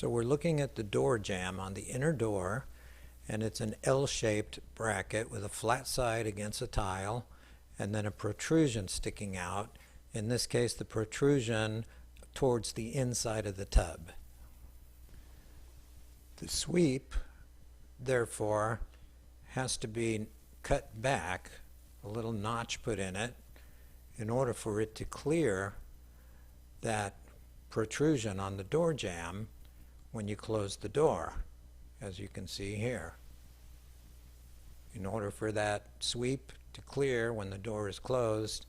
So we're looking at the door jamb on the inner door, and it's an L-shaped bracket with a flat side against a tile and then a protrusion sticking out. In this case, the protrusion towards the inside of the tub. The sweep, therefore, has to be cut back, a little notch put in it, in order for it to clear that protrusion on the door jamb when you close the door, as you can see here. In order for that sweep to clear when the door is closed,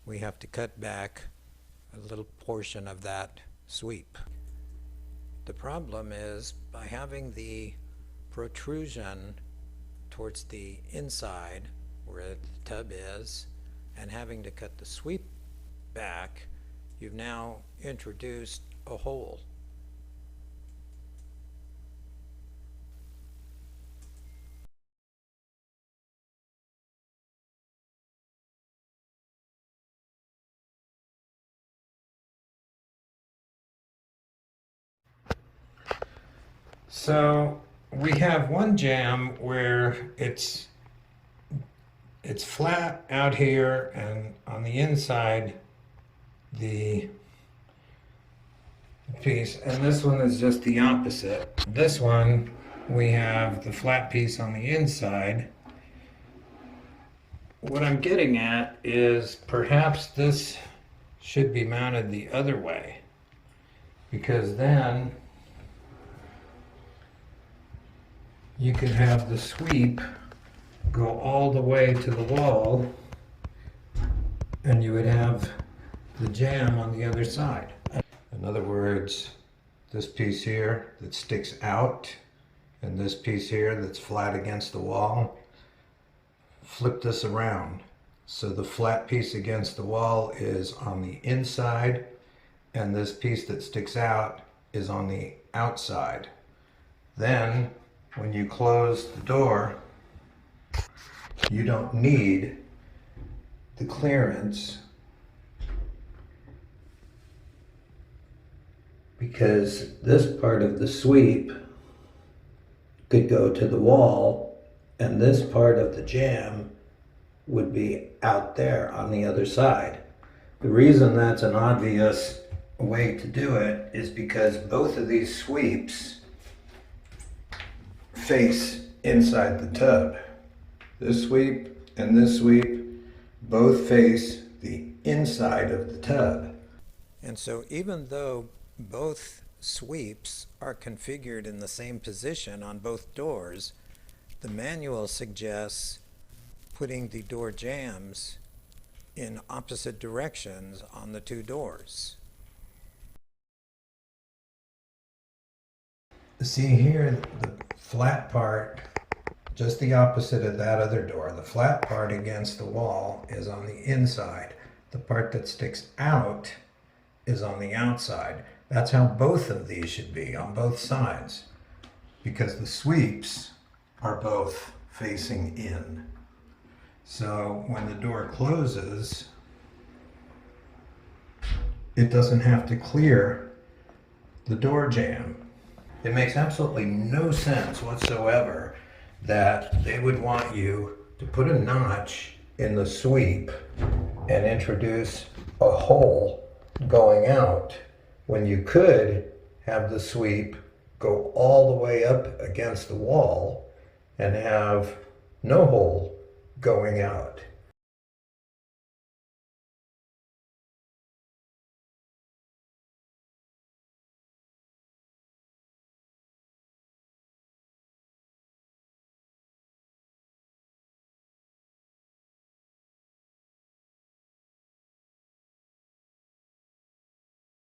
we have to cut back a little portion of that sweep. The problem is, by having the protrusion towards the inside where the tub is and having to cut the sweep back, you've now introduced a hole. So we have one jamb where it's flat out here, and on the inside the piece, and this one is just the opposite. This one, we have the flat piece on the inside. What I'm getting at is perhaps this should be mounted the other way, because then you could have the sweep go all the way to the wall, and you would have the jamb on the other side. In other words, this piece here that sticks out and this piece here that's flat against the wall, flip this around. So the flat piece against the wall is on the inside, and this piece that sticks out is on the outside. Then when you close the door, you don't need the clearance, because this part of the sweep could go to the wall, and this part of the jamb would be out there on the other side. The reason that's an obvious way to do it is because both of these sweeps face inside the tub. This sweep and this sweep both face the inside of the tub. And so even though both sweeps are configured in the same position on both doors, the manual suggests putting the door jambs in opposite directions on the two doors. See here, the flat part, just the opposite of that other door. The flat part against the wall is on the inside. The part that sticks out is on the outside. That's how both of these should be, on both sides, because the sweeps are both facing in. So when the door closes, it doesn't have to clear the door jamb. It makes absolutely no sense whatsoever that they would want you to put a notch in the sweep and introduce a hole going out when you could have the sweep go all the way up against the wall and have no hole going out.